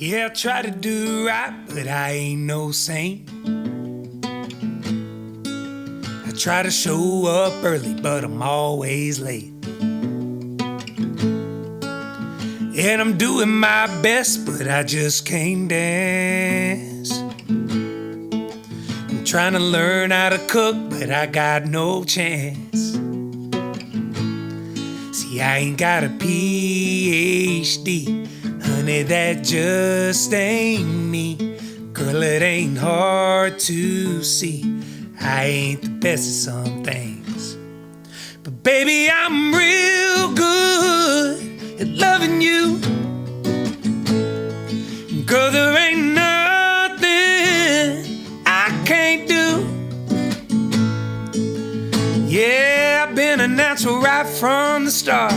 Yeah, I try to do right, but I ain't no saint. I try to show up early, but I'm always late. And I'm doing my best, but I just can't dance. I'm trying to learn how to cook, but I got no chance. See, I ain't got a PhD, honey, that just ain't me. Girl, it ain't hard to see I ain't the best at some things. But baby, I'm real good at loving you. Girl, there ain't nothing I can't do. Yeah, I've been a natural right from the start.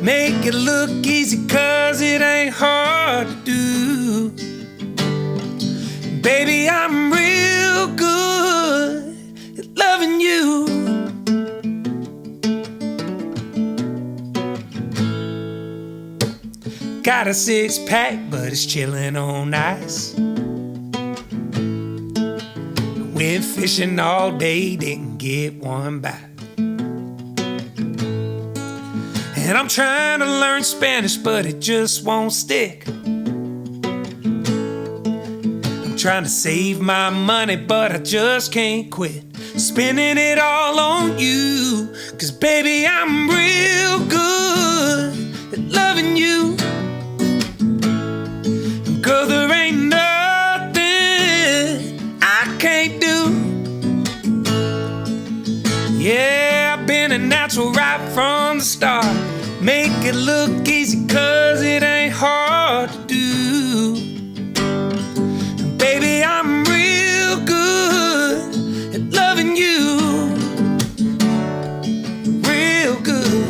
Make it look easy, cause it ain't hard to do. Baby, I'm real good at loving you. Got a six-pack, but it's chilling on ice. Went fishing all day, didn't get one bite. And I'm trying to learn Spanish, but it just won't stick. I'm trying to save my money, but I just can't quit spending it all on you. Cause baby, I'm real good at loving you. Girl, there ain't nothing I can't do. Yeah, I've been a natural right from the start. Make it look easy, cause it ain't hard to do. Baby, I'm real good at loving you. Real good.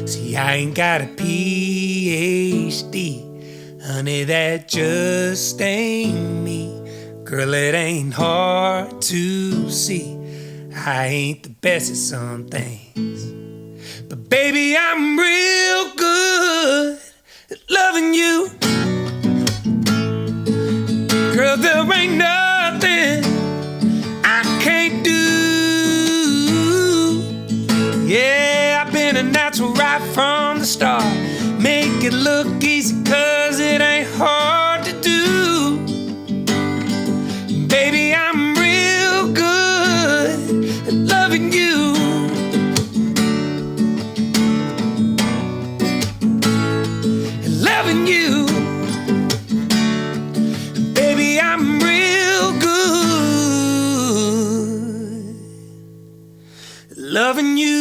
See, I ain't got a PhD, honey, that just ain't me. Girl, it ain't hard to see I ain't the best at some things. But baby, I'm real good at loving you. Girl, there ain't nothing I can't do. Yeah, I've been a natural right from the start. Make it look easy, cause it ain't hard to do. Baby, I'm real good at loving you. Loving you. Baby, I'm real good loving you.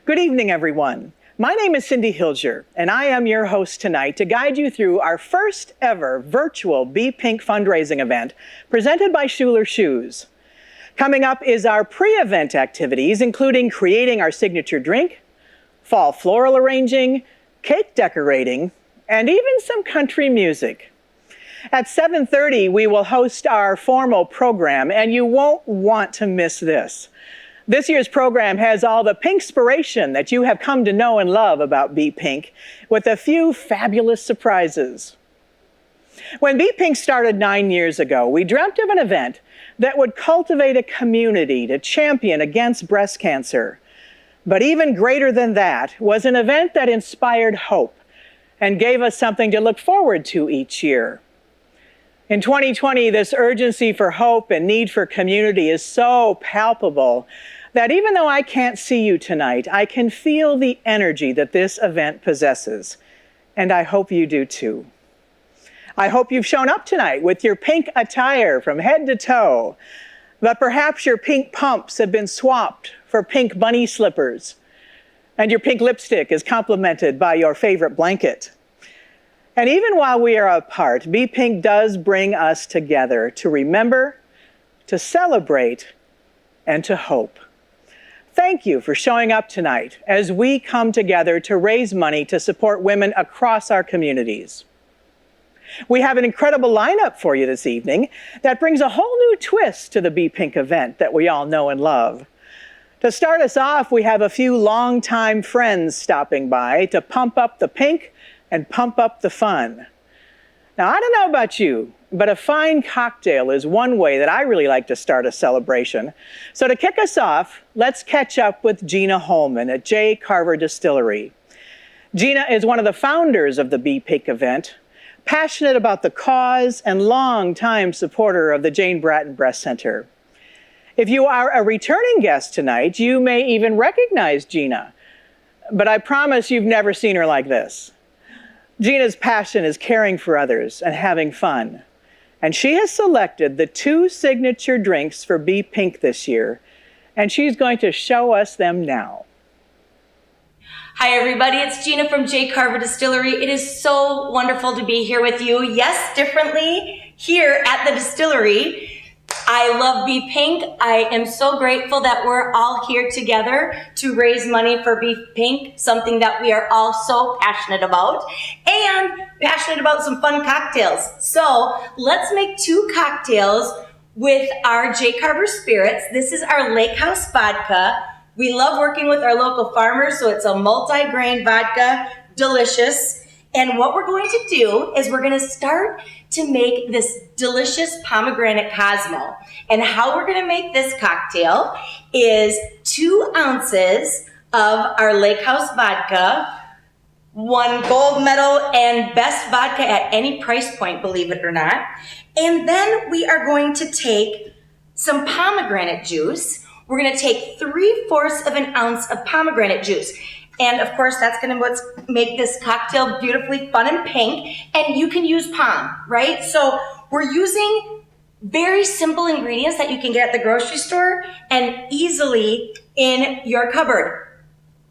Good evening, everyone. My name is Cindy Hilger, and I am your host tonight to guide you through our first ever virtual Be Pink fundraising event presented by Schuler Shoes. Coming up is our pre-event activities, including creating our signature drink, fall floral arranging, cake decorating, and even some country music. At 7:30, we will host our formal program, and you won't want to miss this. This year's program has all the Pinkspiration that you have come to know and love about Be Pink, with a few fabulous surprises. When Be Pink started 9 years ago, we dreamt of an event that would cultivate a community to champion against breast cancer. But even greater than that was an event that inspired hope and gave us something to look forward to each year. In 2020, this urgency for hope and need for community is so palpable that even though I can't see you tonight, I can feel the energy that this event possesses. And I hope you do too. I hope you've shown up tonight with your pink attire from head to toe, but perhaps your pink pumps have been swapped for pink bunny slippers, and your pink lipstick is complemented by your favorite blanket. And even while we are apart, Be Pink does bring us together to remember, to celebrate, and to hope. Thank you for showing up tonight as we come together to raise money to support women across our communities. We have an incredible lineup for you this evening that brings a whole new twist to the Be Pink event that we all know and love. To start us off, we have a few longtime friends stopping by to pump up the pink and pump up the fun. Now, I don't know about you, but a fine cocktail is one way that I really like to start a celebration. So to kick us off, let's catch up with Gina Holman at J. Carver Distillery. Gina is one of the founders of the Be Pink event, passionate about the cause and long-time supporter of the Jane Bratton Breast Center. If you are a returning guest tonight, you may even recognize Gina, but I promise you've never seen her like this. Gina's passion is caring for others and having fun. And she has selected the 2 signature drinks for Be Pink this year, and she's going to show us them now. Hi everybody, it's Gina from J. Carver Distillery. It is so wonderful to be here with you. Yes, differently here at the distillery. I love Be Pink. I am so grateful that we're all here together to raise money for Be Pink, something that we are all so passionate about, and passionate about some fun cocktails. So let's make 2 cocktails with our J. Carver spirits. This is our Lake House vodka. We love working with our local farmers, so it's a multi-grain vodka, delicious. And what we're going to do is we're going to start to make this delicious pomegranate Cosmo. And how we're going to make this cocktail is 2 ounces of our Lake House vodka, 1 gold medal and best vodka at any price point, believe it or not. And then we are going to take some pomegranate juice. We're going to take 3/4 of an ounce of pomegranate juice. And of course, that's going to make this cocktail beautifully fun and pink. And you can use pom, right? So we're using very simple ingredients that you can get at the grocery store and easily in your cupboard.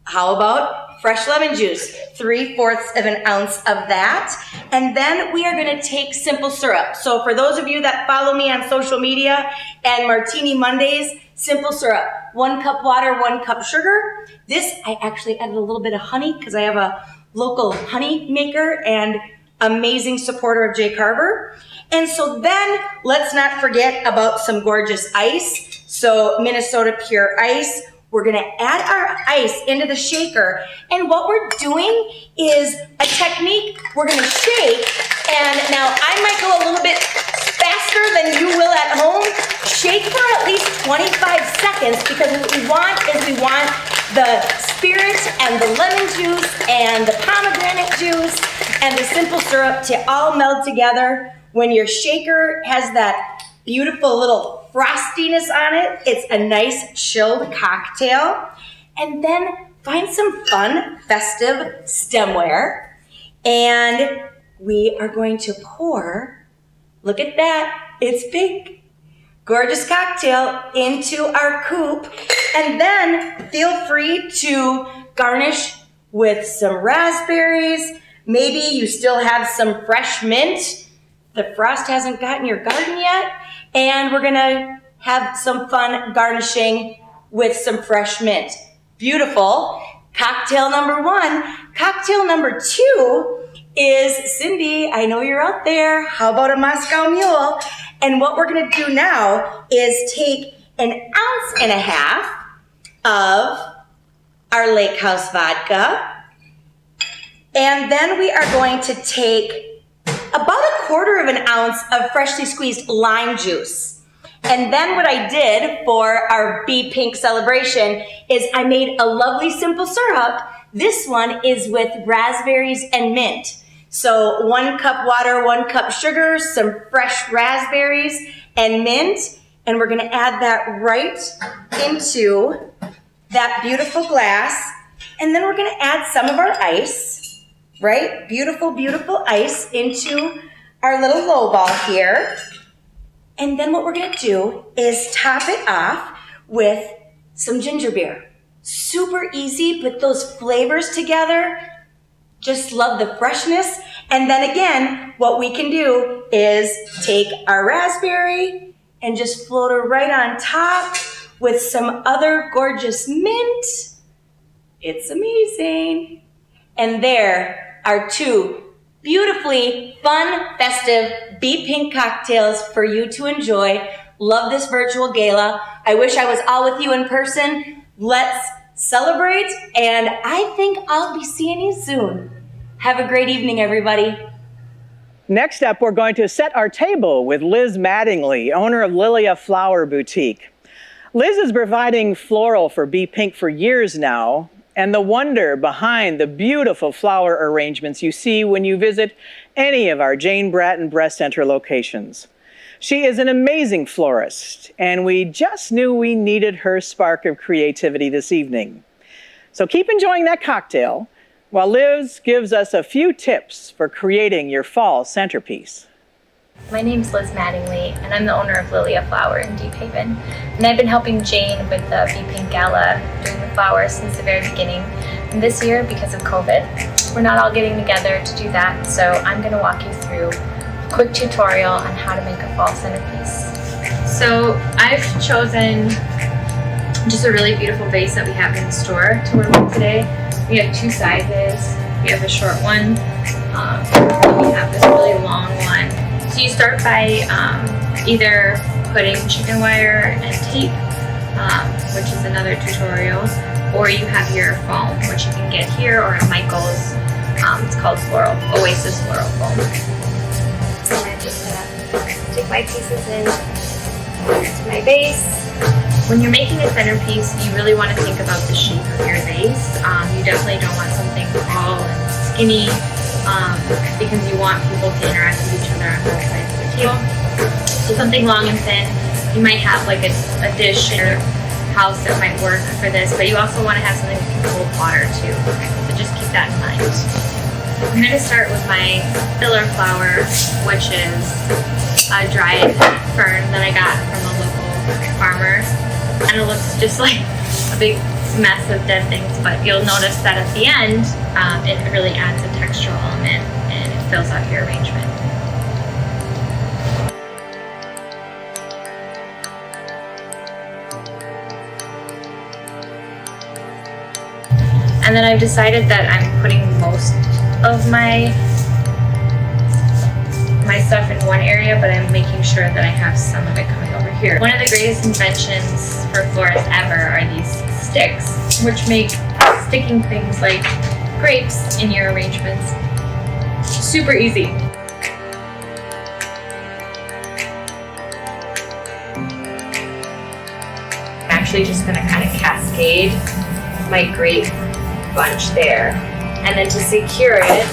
How about fresh lemon juice? 3/4 of an ounce of that. And then we are going to take simple syrup. So for those of you that follow me on social media and Martini Mondays, simple syrup, 1 cup water, 1 cup sugar. This, I actually added a little bit of honey because I have a local honey maker and amazing supporter of J. Carver. And so then let's not forget about some gorgeous ice. So Minnesota Pure Ice. We're gonna add our ice into the shaker. And what we're doing is a technique. We're gonna shake. And now I might go a little bit faster than you will at home. Shake for at least 25 seconds because what we want is we want the spirit and the lemon juice and the pomegranate juice and the simple syrup to all meld together. When your shaker has that beautiful little frostiness on it, it's a nice chilled cocktail. And then find some fun, festive stemware. And we are going to pour, look at that, it's pink. Gorgeous cocktail into our coupe. And then feel free to garnish with some raspberries. Maybe you still have some fresh mint. The frost hasn't gotten your garden yet. And we're gonna have some fun garnishing with some fresh mint. Beautiful. Cocktail number 1. Cocktail number 2 is, Cindy, I know you're out there. How about a Moscow Mule? And what we're gonna do now is take 1.5 ounces of our Lake House vodka. And then we are going to take about 1/4 ounce of freshly squeezed lime juice. And then what I did for our Be Pink celebration is I made a lovely simple syrup. This one is with raspberries and mint. So 1 cup water, 1 cup sugar, some fresh raspberries and mint, and we're gonna add that right into that beautiful glass. And then we're gonna add some of our ice, right? Beautiful, beautiful ice into our little low ball here. And then what we're gonna do is top it off with some ginger beer. Super easy, but those flavors together, just love the freshness. And then again, what we can do is take our raspberry and just float her right on top with some other gorgeous mint. It's amazing. And there are 2 beautifully fun, festive Be Pink cocktails for you to enjoy. Love this virtual gala. I wish I was all with you in person. Let's celebrate, and I think I'll be seeing you soon. Have a great evening, everybody. Next up, we're going to set our table with Liz Mattingly, owner of Lilia Flower Boutique. Liz is providing floral for Be Pink for years now, and the wonder behind the beautiful flower arrangements you see when you visit any of our Jane Bratton Breast Center locations. She is an amazing florist, and we just knew we needed her spark of creativity this evening. So keep enjoying that cocktail while Liz gives us a few tips for creating your fall centerpiece. My name's Liz Mattingly, and I'm the owner of Lilia Flower in Deep Haven. And I've been helping Jane with the Be Pink Gala doing the flowers since the very beginning. And this year, because of COVID, we're not all getting together to do that, so I'm going to walk you through a quick tutorial on how to make a fall centerpiece. So I've chosen just a really beautiful vase that we have in the store to work with today. We have 2 sizes. We have a short one, and we have this really long one. So you start by either putting chicken wire and tape, which is another tutorial, or you have your foam, which you can get here or at Michael's. It's called Oasis Floral Foam. So I'm just gonna stick my pieces in to my base. When you're making a centerpiece, you really want to think about the shape of your vase. You definitely don't want something tall and skinny, because you want people to interact with each other on both sides of the table. So something long and thin. You might have like a dish in your house that might work for this, but you also want to have something that can hold water too. So just keep that in mind. I'm going to start with my filler flower, which is a dried fern that I got from a local farmer. And it looks just like a big mess of dead things, but you'll notice that at the end, it really adds a textural element and it fills out your arrangement. And then I've decided that I'm putting most of my stuff in one area, but I'm making sure that I have some of it coming over here. One of the greatest inventions for florists ever are these sticks, which make sticking things like grapes in your arrangements super easy. I'm actually just going to kind of cascade my grape bunch there, and then to secure it,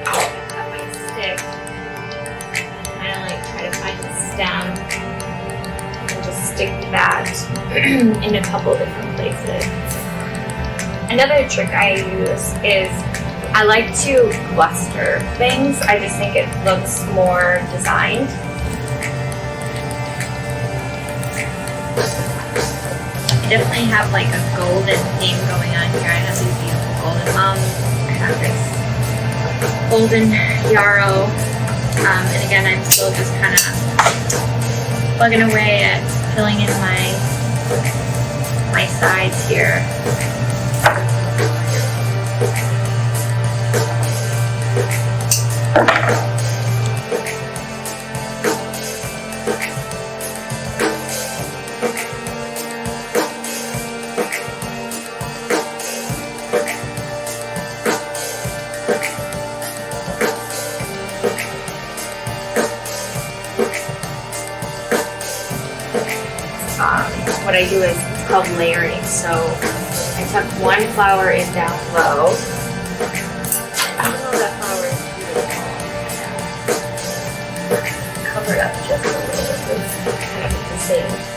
I'll cut my stick and kind of like try to find the stem and just stick that in a couple different places. Another trick I use is I like to cluster things. I just think it looks more designed. I definitely have like a golden theme going on here. I have these beautiful golden mums. I have this golden yarrow. And again, I'm still just kind of plugging away at filling in my sides here. What I do is, it's called layering. So I tuck one flower in down low. Even though that flower is cover it up just a little bit to keep it safe.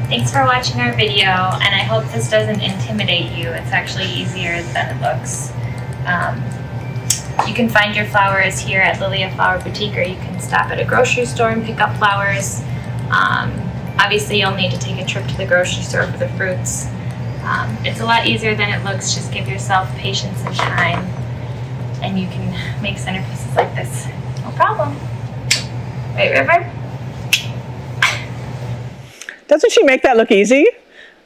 Thanks for watching our video, and I hope this doesn't intimidate you. It's actually easier than it looks. You can find your flowers here at Lilia Flower Boutique, or you can stop at a grocery store and pick up flowers. Obviously, you'll need to take a trip to the grocery store for the fruits. It's a lot easier than it looks. Just give yourself patience and time, and you can make centerpieces like this. No problem. Right, River? Doesn't she make that look easy?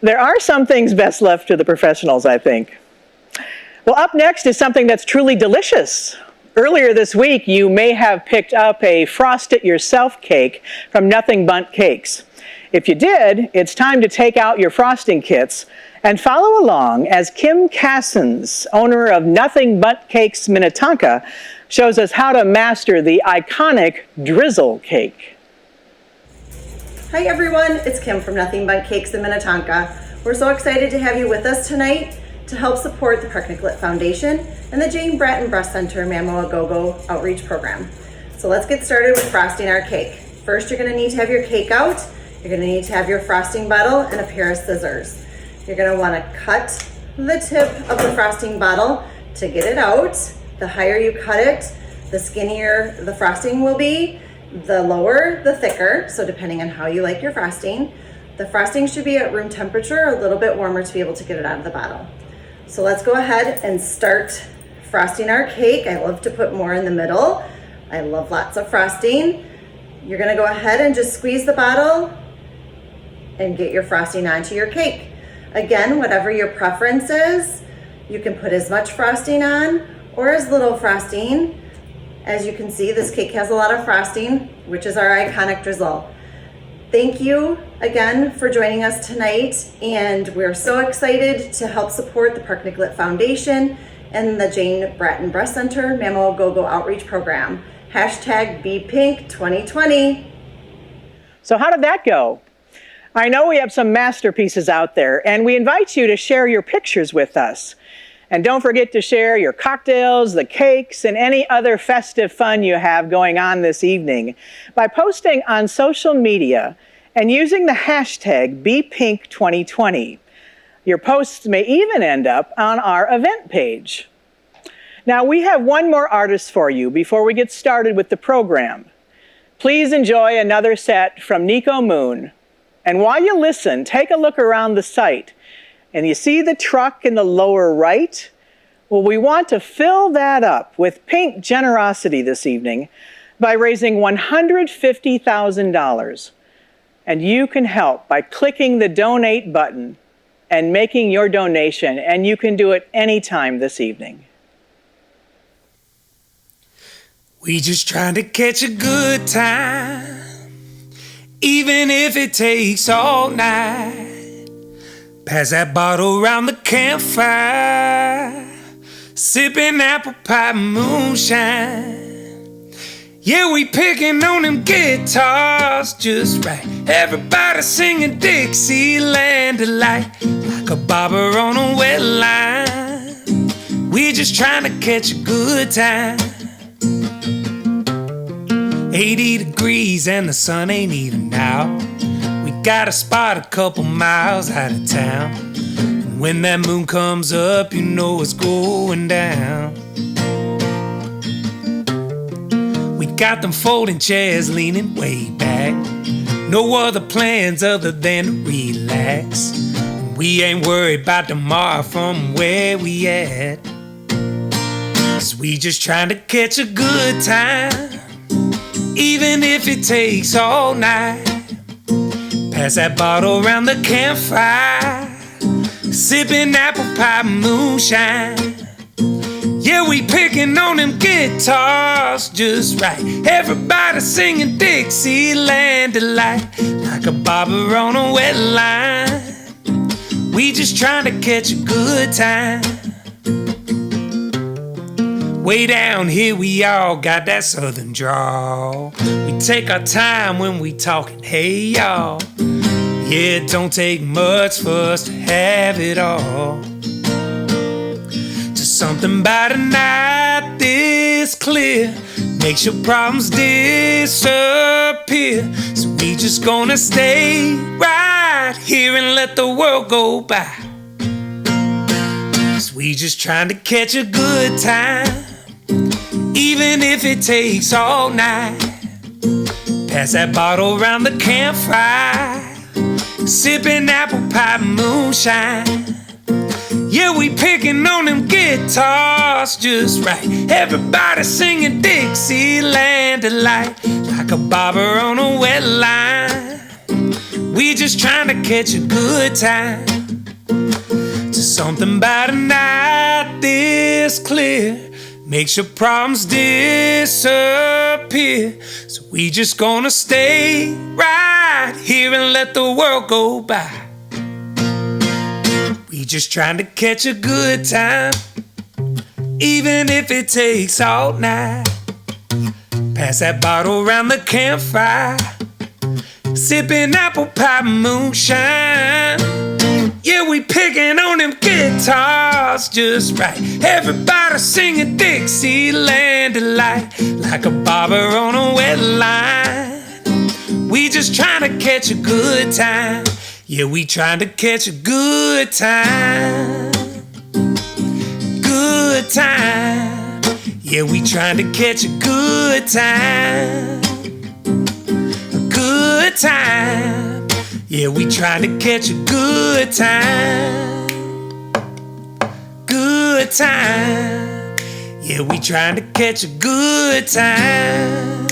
There are some things best left to the professionals, I think. Well, up next is something that's truly delicious. Earlier this week, you may have picked up a Frost It Yourself cake from Nothing Bundt Cakes. If you did, it's time to take out your frosting kits and follow along as Kim Cassens, owner of Nothing Bundt Cakes Minnetonka, shows us how to master the iconic drizzle cake. Hi everyone, it's Kim from Nothing Bundt Cakes in Minnetonka. We're so excited to have you with us tonight to help support the Park Nicollet Foundation and the Jane Bratton Breast Center Mamo A Go-Go outreach program. So let's get started with frosting our cake. First, you're going to need to have your cake out. You're going to need to have your frosting bottle and a pair of scissors. You're going to want to cut the tip of the frosting bottle to get it out. The higher you cut it, the skinnier the frosting will be. The lower, the thicker, so depending on how you like your frosting. The frosting should be at room temperature, a little bit warmer to be able to get it out of the bottle. So let's go ahead and start frosting our cake. I love to put more in the middle. I love lots of frosting. You're gonna go ahead and just squeeze the bottle and get your frosting onto your cake. Again, whatever your preference is, you can put as much frosting on or as little frosting. As you can see, this cake has a lot of frosting, which is our iconic drizzle. Thank you again for joining us tonight, and we're so excited to help support the Park Nicollet Foundation and the Jane Bratton Breast Center Mamo A Go-Go outreach program. Hashtag BePink2020. So how did that go? I know we have some masterpieces out there, and we invite you to share your pictures with us. And don't forget to share your cocktails, the cakes, and any other festive fun you have going on this evening by posting on social media and using the hashtag BePink2020. Your posts may even end up on our event page. Now, we have one more artist for you before we get started with the program. Please enjoy another set from Nico Moon. And while you listen, take a look around the site. And you see the truck in the lower right? Well, we want to fill that up with pink generosity this evening by raising $150,000. And you can help by clicking the donate button and making your donation, and you can do it anytime this evening. We just trying to catch a good time, even if it takes all night. Pass that bottle around the campfire, sipping apple pie moonshine. Yeah, we picking on them guitars just right. Everybody singing Dixieland delight, like a bobber on a wet line. We just trying to catch a good time. 80 degrees and the sun ain't even out. We got a spot a couple miles out of town. And when that moon comes up, you know it's going down. We got them folding chairs leaning way back. No other plans other than to relax. And we ain't worried about tomorrow from where we at. 'Cause we just trying to catch a good time, even if it takes all night. Pass that bottle around the campfire, sipping apple pie moonshine. Yeah, we picking on them guitars just right. Everybody singing Dixieland Delight, like a bobber on a wet line. We just trying to catch a good time. Way down here we all got that southern drawl. We take our time when we talking, hey y'all. Yeah, it don't take much for us to have it all. Just something about a night this clear makes your problems disappear. So we just gonna stay right here and let the world go by. 'Cause we just trying to catch a good time, even if it takes all night. Pass that bottle around the campfire, sipping apple pie moonshine. Yeah, we picking on them guitars just right. Everybody singing Dixieland Delight, like a bobber on a wet line. We just trying to catch a good time. Just something about a night this clear makes your problems disappear. So we just gonna stay right here and let the world go by. We just trying to catch a good time, even if it takes all night. Pass that bottle around the campfire, sipping apple pie moonshine. Yeah, we picking on them guitars just right. Everybody singing Dixieland Delight, like a bobber on a wet line. We just trying to catch a good time. Yeah, we trying to catch a good time. Good time. Yeah, we trying to catch a good time. A good time. Yeah, we trying to catch a good time. Good time. Yeah, we trying to catch a good time.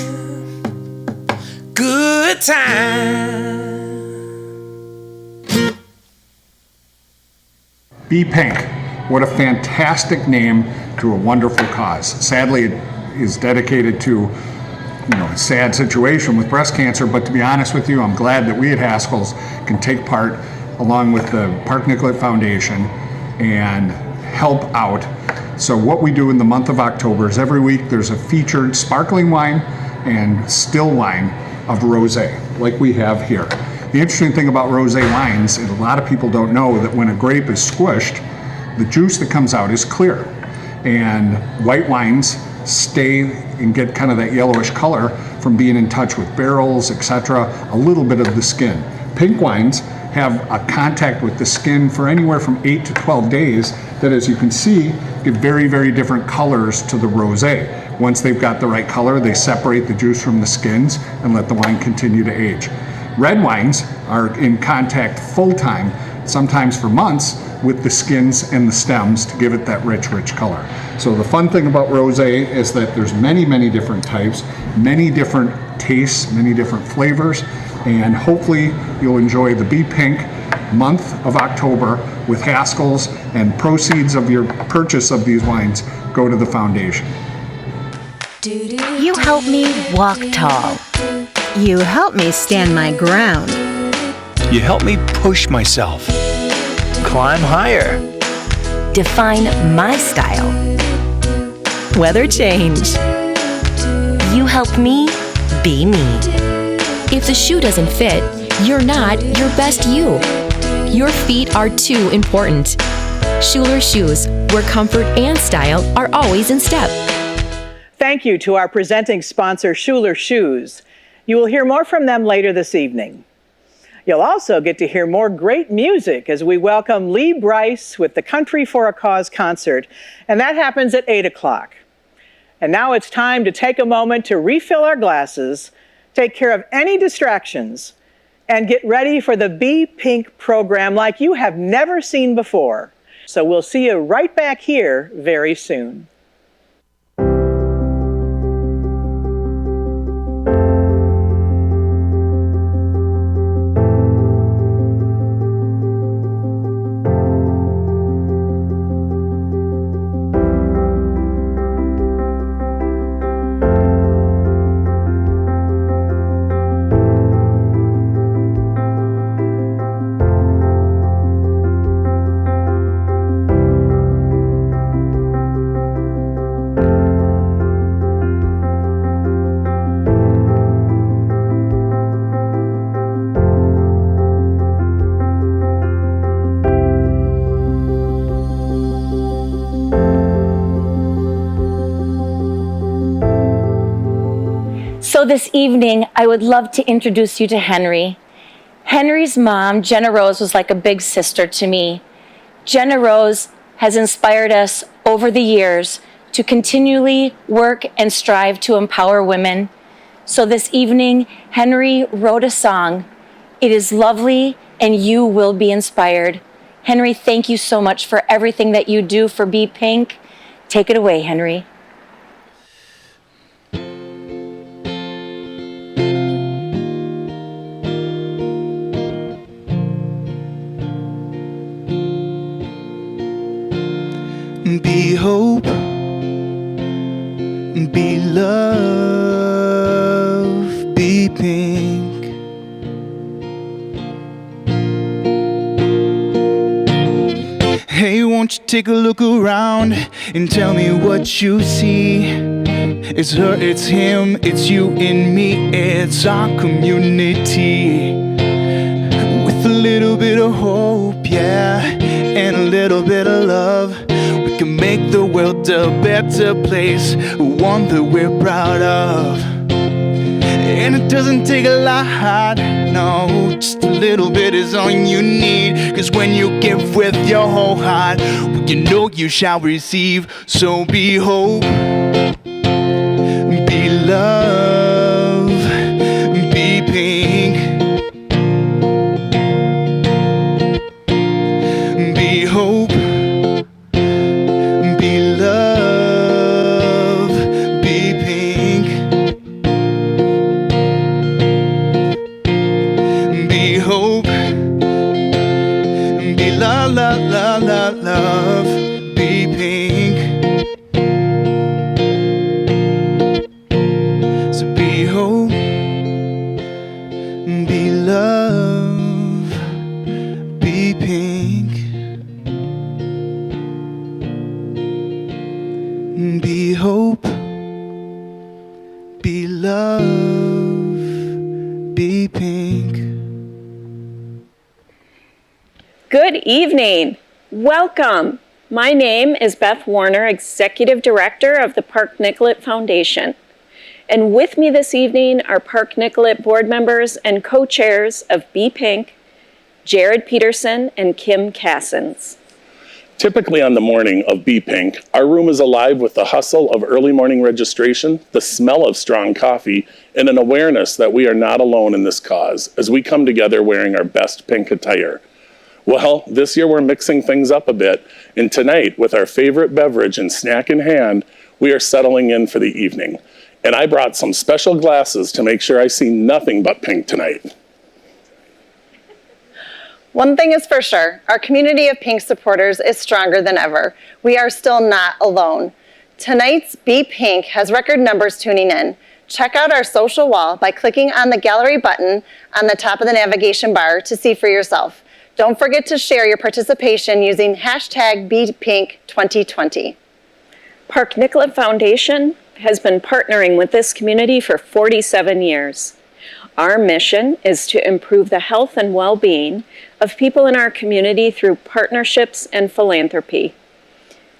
Good time. Be Pink. What a fantastic name to a wonderful cause. Sadly, it is dedicated to a sad situation with breast cancer, but to be honest with you, I'm glad that we at Haskell's can take part along with the Park Nicollet Foundation and help out. So what we do in the month of October is every week there's a featured sparkling wine and still wine of rosé, like we have here. The interesting thing about rosé wines is a lot of people don't know that when a grape is squished, the juice that comes out is clear. And white wines stay and get kind of that yellowish color from being in touch with barrels, etc., a little bit of the skin. Pink wines have a contact with the skin for anywhere from 8 to 12 days that, as you can see, give very, very different colors to the rosé. Once they've got the right color, they separate the juice from the skins and let the wine continue to age. Red wines are in contact full-time, sometimes for months, with the skins and the stems to give it that rich, rich color. So the fun thing about rosé is that there's many, many different types, many different tastes, many different flavors, and hopefully you'll enjoy the Be Pink month of October with Haskell's, and proceeds of your purchase of these wines go to the foundation. You help me walk tall. You help me stand my ground. You help me push myself, climb higher, Define my style. Weather change. You help me be me. If the shoe doesn't fit, you're not your best you. Your feet are too important. Schuler Shoes, where comfort and style are always in step. Thank you to our presenting sponsor, Schuler Shoes. You will hear more from them later this evening. You'll also get to hear more great music as we welcome Lee Brice with the Country for a Cause concert, and that happens at 8 o'clock. And now it's time to take a moment to refill our glasses, take care of any distractions, and get ready for the Be Pink program like you have never seen before. So we'll see you right back here very soon. So this evening, I would love to introduce you to Henry. Henry's mom, Jenna Rose, was like a big sister to me. Jenna Rose has inspired us over the years to continually work and strive to empower women. So this evening, Henry wrote a song. It is lovely, and you will be inspired. Henry, thank you so much for everything that you do for Be Pink. Take it away, Henry. Be hope, be love, be pink. Hey, won't you take a look around and tell me what you see? It's her, it's him, it's you and me, it's our community. With a little bit of hope, yeah, and a little bit of love, we can make the world a better place, one that we're proud of. And it doesn't take a lot, no, just a little bit is all you need. Cause when you give with your whole heart, you know you shall receive. So be hope, be love, be pink. Be hope, be love, be pink. Be hope, be love, love, love, love, love, be pink. So be hope, be love, be pink. Be hope, be love, be pink. Good evening. Welcome. My name is Beth Warner, Executive Director of the Park Nicollet Foundation. And with me this evening are Park Nicollet board members and co-chairs of Be Pink, Jared Peterson and Kim Cassens. Typically on the morning of Be Pink, our room is alive with the hustle of early morning registration, the smell of strong coffee, and an awareness that we are not alone in this cause as we come together wearing our best pink attire. Well, this year we're mixing things up a bit, and tonight, with our favorite beverage and snack in hand, we are settling in for the evening. And I brought some special glasses to make sure I see nothing but pink tonight. One thing is for sure, our community of Pink supporters is stronger than ever. We are still not alone. Tonight's Be Pink has record numbers tuning in. Check out our social wall by clicking on the gallery button on the top of the navigation bar to see for yourself. Don't forget to share your participation using hashtag BePink2020. Park Nicollet Foundation has been partnering with this community for 47 years. Our mission is to improve the health and well-being of people in our community through partnerships and philanthropy.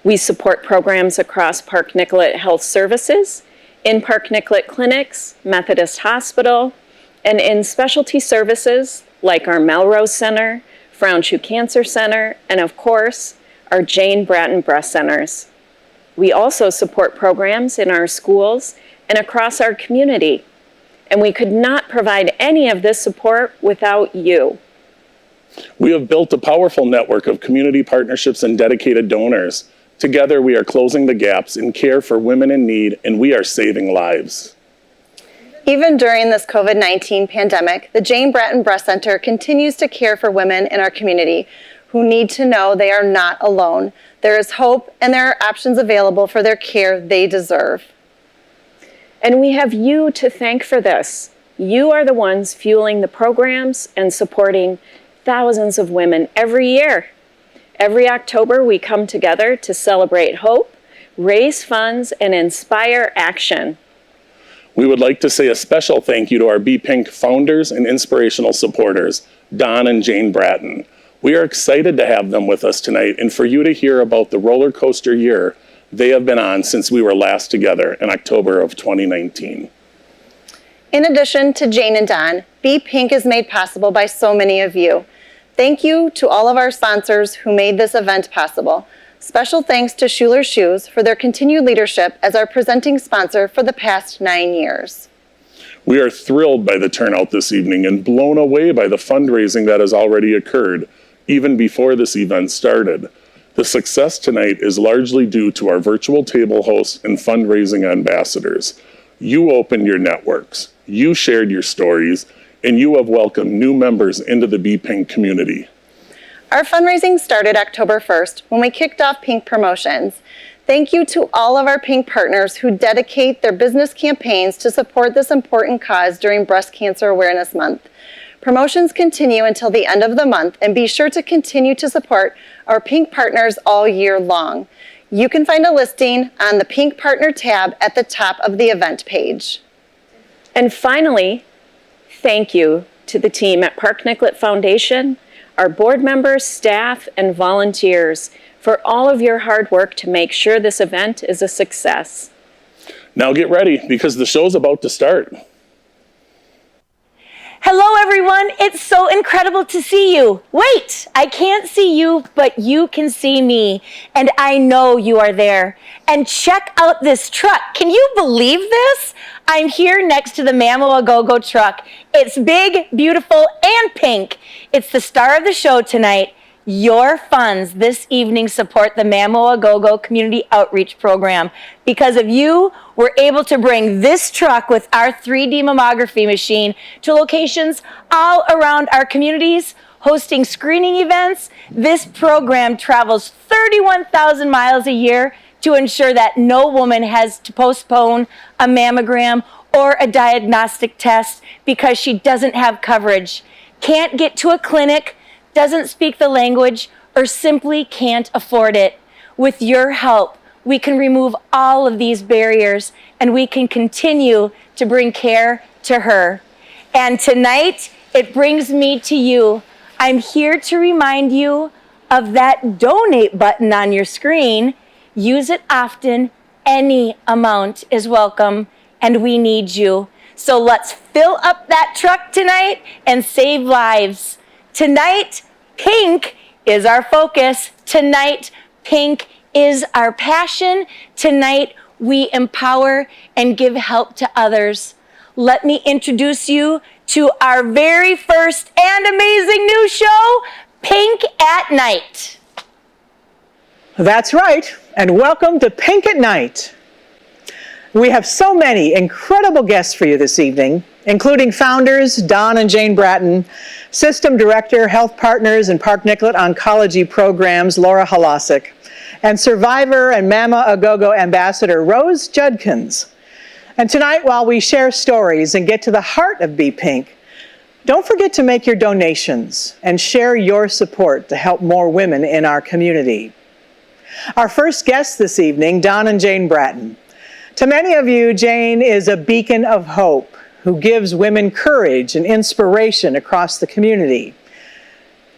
We support programs across Park Nicollet Health Services, in Park Nicollet clinics, Methodist Hospital, and in specialty services like our Melrose Center, Frown-Chu Cancer Center, and of course, our Jane Bratton Breast Centers. We also support programs in our schools and across our community, and we could not provide any of this support without you. We have built a powerful network of community partnerships and dedicated donors. Together, we are closing the gaps in care for women in need, and we are saving lives. Even during this COVID-19 pandemic, the Jane Bratton Breast Center continues to care for women in our community who need to know they are not alone. There is hope and there are options available for their care they deserve. And we have you to thank for this. You are the ones fueling the programs and supporting thousands of women every year. Every October, we come together to celebrate hope, raise funds, and inspire action. We would like to say a special thank you to our Be Pink founders and inspirational supporters, Don and Jane Bratton. We are excited to have them with us tonight and for you to hear about the roller coaster year they have been on since we were last together in October of 2019. In addition to Jane and Don, Be Pink is made possible by so many of you. Thank you to all of our sponsors who made this event possible. Special thanks to Schuler Shoes for their continued leadership as our presenting sponsor for the past 9 years. We are thrilled by the turnout this evening and blown away by the fundraising that has already occurred, even before this event started. The success tonight is largely due to our virtual table hosts and fundraising ambassadors. You opened your networks, you shared your stories, and you have welcomed new members into the Be Pink community. Our fundraising started October 1st when we kicked off Pink Promotions. Thank you to all of our Pink partners who dedicate their business campaigns to support this important cause during Breast Cancer Awareness Month. Promotions continue until the end of the month, and be sure to continue to support our Pink partners all year long. You can find a listing on the Pink Partner tab at the top of the event page. And finally, thank you to the team at Park Nicollet Foundation, our board members, staff, and volunteers for all of your hard work to make sure this event is a success. Now get ready because the show's about to start. Hello, everyone. It's so incredible to see you. Wait, I can't see you, but you can see me, and I know you are there. And check out this truck. Can you believe this? I'm here next to the Mamo a Go-Go truck. It's big, beautiful, and pink. It's the star of the show tonight. Your funds this evening support the Mamo a Go-Go Community Outreach Program. Because of you, we're able to bring this truck with our 3D mammography machine to locations all around our communities, hosting screening events. This program travels 31,000 miles a year to ensure that no woman has to postpone a mammogram or a diagnostic test because she doesn't have coverage, can't get to a clinic, doesn't speak the language, or simply can't afford it. With your help, we can remove all of these barriers and we can continue to bring care to her. And tonight, it brings me to you. I'm here to remind you of that donate button on your screen. Use it often. Any amount is welcome, and we need you. So let's fill up that truck tonight and save lives. Tonight, pink is our focus. Tonight, pink is our passion. Tonight, we empower and give help to others. Let me introduce you to our very first and amazing new show, Pink at Night. That's right, and welcome to Pink at Night. We have so many incredible guests for you this evening, including founders Don and Jane Bratton, System Director, Health Partners and Park Nicollet Oncology Programs, Laura Halasic, and Survivor and Mama a Go-Go Ambassador, Rose Judkins. And tonight, while we share stories and get to the heart of Be Pink, don't forget to make your donations and share your support to help more women in our community. Our first guest this evening, Don and Jane Bratton. To many of you, Jane is a beacon of hope who gives women courage and inspiration across the community.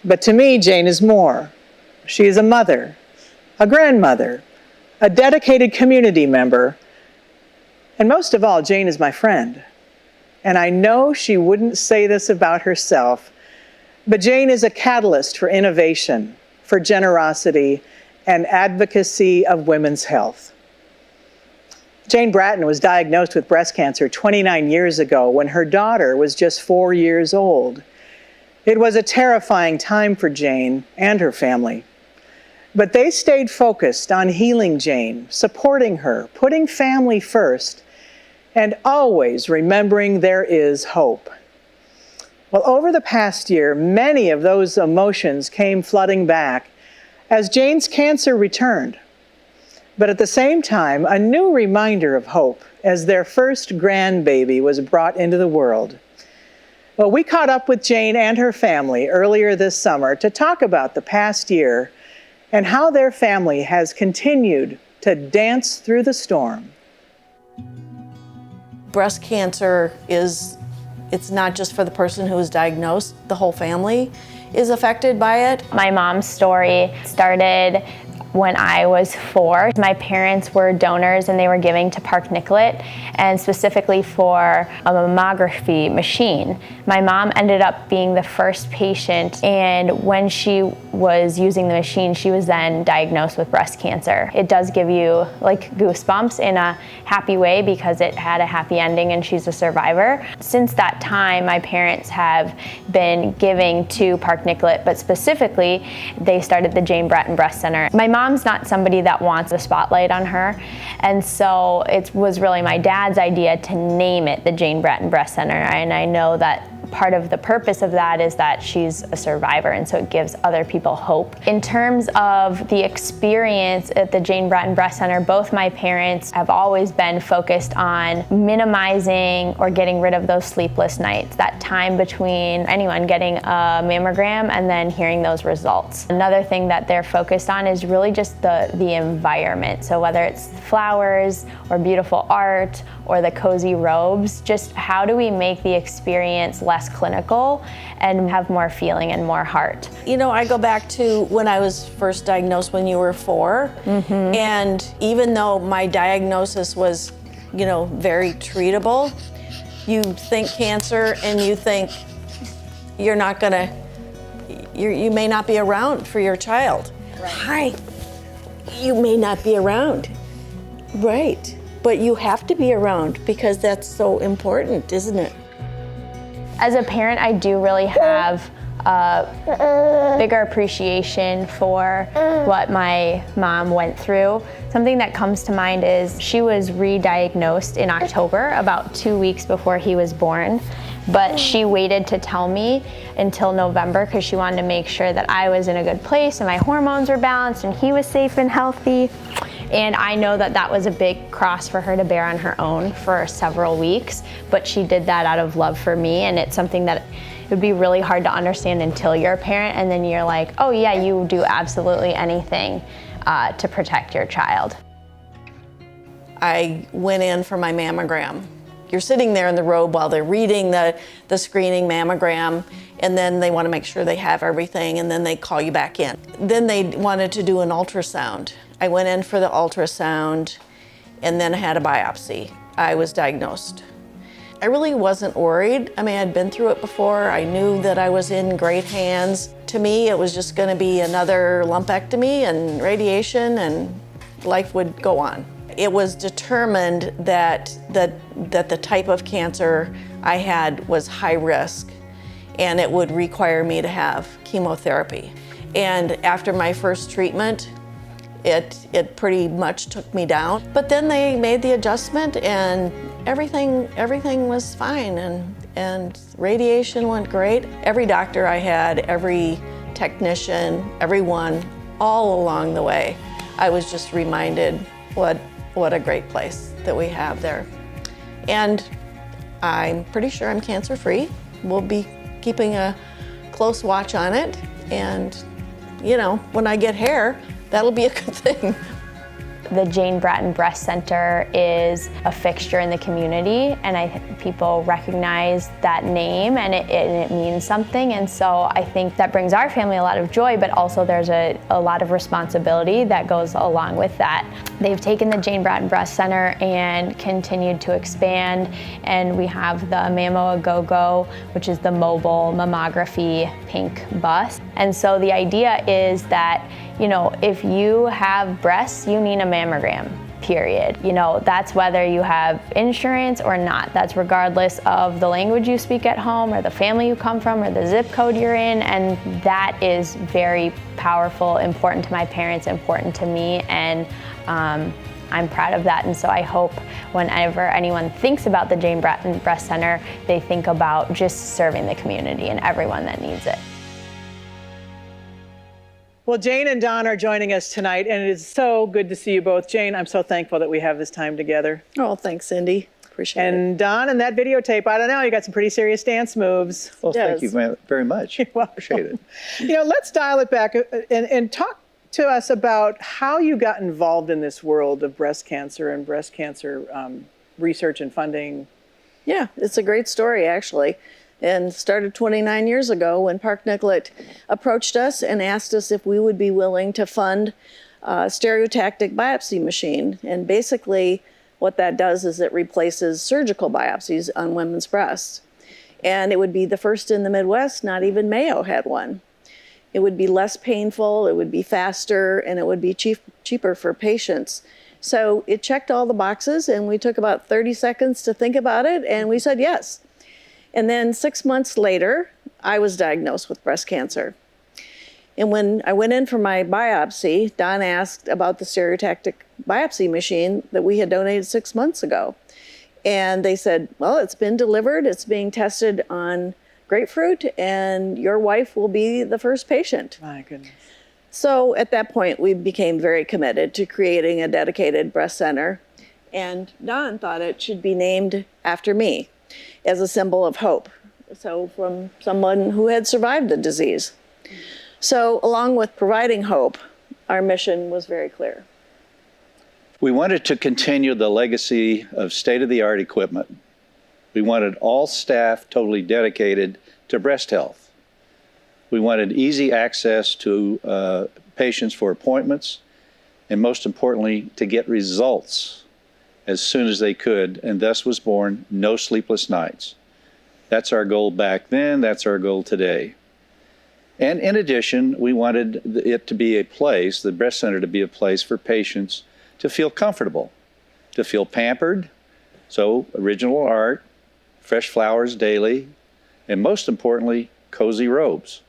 But to me, Jane is more. She is a mother, a grandmother, a dedicated community member, and most of all, Jane is my friend. And I know she wouldn't say this about herself, But Jane is a catalyst for innovation, for generosity, and advocacy of women's health. Jane Bratton was diagnosed with breast cancer 29 years ago when her daughter was just 4 years old. It was a terrifying time for Jane and her family. But they stayed focused on healing Jane, supporting her, putting family first, and always remembering there is hope. Well, over the past year, many of those emotions came flooding back as Jane's cancer returned. But at the same time, a new reminder of hope as their first grandbaby was brought into the world. Well, we caught up with Jane and her family earlier this summer to talk about the past year and how their family has continued to dance through the storm. Breast cancer it's not just for the person who is diagnosed, the whole family is affected by it. My mom's story started when I was 4. My parents were donors and they were giving to Park Nicollet, and specifically for a mammography machine. My mom ended up being the first patient, and when she was using the machine, she was then diagnosed with breast cancer. It does give you like goosebumps in a happy way because it had a happy ending and she's a survivor. Since that time, my parents have been giving to Park Nicollet, but specifically, they started the Jane Bratton Breast Center. My mom's not somebody that wants a spotlight on her, and so it was really my dad's idea to name it the Jane Bratton Breast Center, and I know that part of the purpose of that is that she's a survivor, and so it gives other people hope. In terms of the experience at the Jane Bratton Breast Center, both my parents have always been focused on minimizing or getting rid of those sleepless nights, that time between anyone getting a mammogram and then hearing those results. Another thing that they're focused on is really just the environment. So whether it's flowers or beautiful art or the cozy robes, just how do we make the experience less clinical and have more feeling and more heart. You know, I go back to when I was first diagnosed when you were 4, and even though my diagnosis was, you know, very treatable, you think cancer and you think you're not gonna, you may not be around for your child. Right. Hi, you may not be around, right? But you have to be around because that's so important, isn't it? As a parent, I do really have a bigger appreciation for what my mom went through. Something that comes to mind is she was re-diagnosed in October, about 2 weeks before he was born. But she waited to tell me until November because she wanted to make sure that I was in a good place and my hormones were balanced and he was safe and healthy. And I know that that was a big cross for her to bear on her own for several weeks, but she did that out of love for me, and it's something that it would be really hard to understand until you're a parent, and then you're like, oh yeah, you do absolutely anything to protect your child. I went in for my mammogram. You're sitting there in the robe while they're reading the screening mammogram, and then they want to make sure they have everything, and then they call you back in. Then they wanted to do an ultrasound. I went in for the ultrasound, and then I had a biopsy. I was diagnosed. I really wasn't worried. I mean, I'd been through it before. I knew that I was in great hands. To me, it was just going to be another lumpectomy and radiation, and life would go on. It was determined that the type of cancer I had was high risk, and it would require me to have chemotherapy. And after my first treatment, it pretty much took me down. But then they made the adjustment, and everything was fine, and radiation went great. Every doctor I had, every technician, everyone, all along the way, I was just reminded what a great place that we have there. And I'm pretty sure I'm cancer-free. We'll be keeping a close watch on it, and you know, when I get hair, that'll be a good thing. The Jane Bratton Breast Center is a fixture in the community, and people recognize that name, and it means something. And so I think that brings our family a lot of joy, but also there's a lot of responsibility that goes along with that. They've taken the Jane Bratton Breast Center and continued to expand, and we have the Mammo A Go-Go, which is the mobile mammography pink bus. And so the idea is that, if you have breasts, you need a mammogram, period. That's whether you have insurance or not. That's regardless of the language you speak at home or the family you come from or the zip code you're in. And that is very powerful, important to my parents, important to me. And I'm proud of that. And so I hope whenever anyone thinks about the Jane Bratton Breast Center, they think about just serving the community and everyone that needs it. Well, Jane and Don are joining us tonight, and it is so good to see you both. Jane, I'm so thankful that we have this time together. Oh, thanks, Cindy. Appreciate it. And Don, in that videotape, I don't know, you got some pretty serious dance moves. Well, thank you very much. Appreciate it. Let's dial it back and talk to us about how you got involved in this world of breast cancer and breast cancer research and funding. Yeah, it's a great story, actually. And started 29 years ago when Park Nicollet approached us and asked us if we would be willing to fund a stereotactic biopsy machine. And basically what that does is it replaces surgical biopsies on women's breasts. And it would be the first in the Midwest. Not even Mayo had one. It would be less painful, it would be faster, and it would be cheaper for patients. So it checked all the boxes, and we took about 30 seconds to think about it, and we said yes. And then 6 months later, I was diagnosed with breast cancer. And when I went in for my biopsy, Don asked about the stereotactic biopsy machine that we had donated 6 months ago. And they said, well, it's been delivered, it's being tested on grapefruit, and your wife will be the first patient. My goodness. So at that point, we became very committed to creating a dedicated breast center. And Don thought it should be named after me, as a symbol of hope. So from someone who had survived the disease. So along with providing hope, our mission was very clear. We wanted to continue the legacy of state-of-the-art equipment. We wanted all staff totally dedicated to breast health. We wanted easy access to patients for appointments, and most importantly, to get results as soon as they could, and thus was born No Sleepless Nights. That's our goal back then, that's our goal today. And in addition, we wanted it to be a place, the breast center to be a place for patients to feel comfortable, to feel pampered. So original art, fresh flowers daily, and most importantly, cozy robes.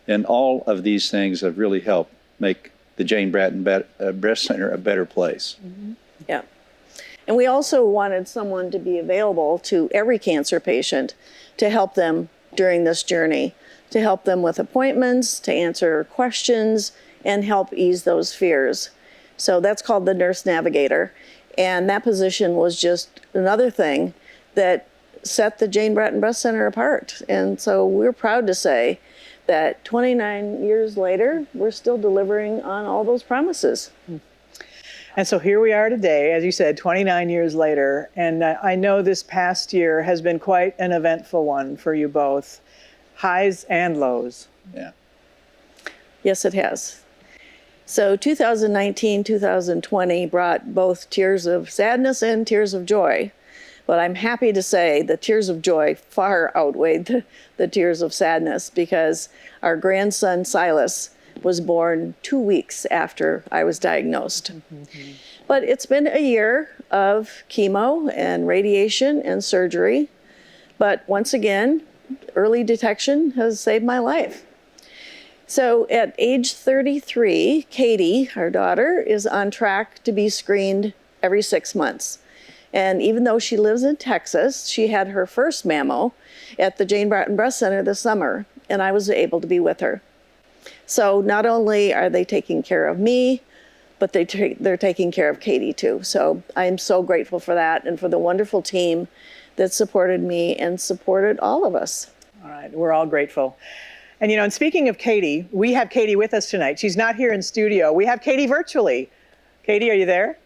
And all of these things have really helped make the Jane Bratton Breast Center a better place. Mm-hmm. Yeah. And we also wanted someone to be available to every cancer patient to help them during this journey, to help them with appointments, to answer questions, and help ease those fears. So that's called the nurse navigator. And that position was just another thing that set the Jane Bratton Breast Center apart. And so we're proud to say that 29 years later, we're still delivering on all those promises. And so here we are today, as you said, 29 years later, and I know this past year has been quite an eventful one for you both, highs and lows. Yeah. Yes, it has. So 2019, 2020 brought both tears of sadness and tears of joy. But I'm happy to say the tears of joy far outweighed the tears of sadness, because our grandson Silas was born 2 weeks after I was diagnosed. Mm-hmm. But it's been a year of chemo and radiation and surgery. But once again, early detection has saved my life. So at age 33, Katie, our daughter, is on track to be screened every 6 months. And even though she lives in Texas, she had her first mammo at the Jane Bratton Breast Center this summer, and I was able to be with her. So not only are they taking care of me, but they're taking care of Katie too. So I'm so grateful for that and for the wonderful team that supported me and supported all of us. All right, we're all grateful. And and speaking of Katie, we have Katie with us tonight. She's not here in studio. We have Katie virtually. Katie, are you there?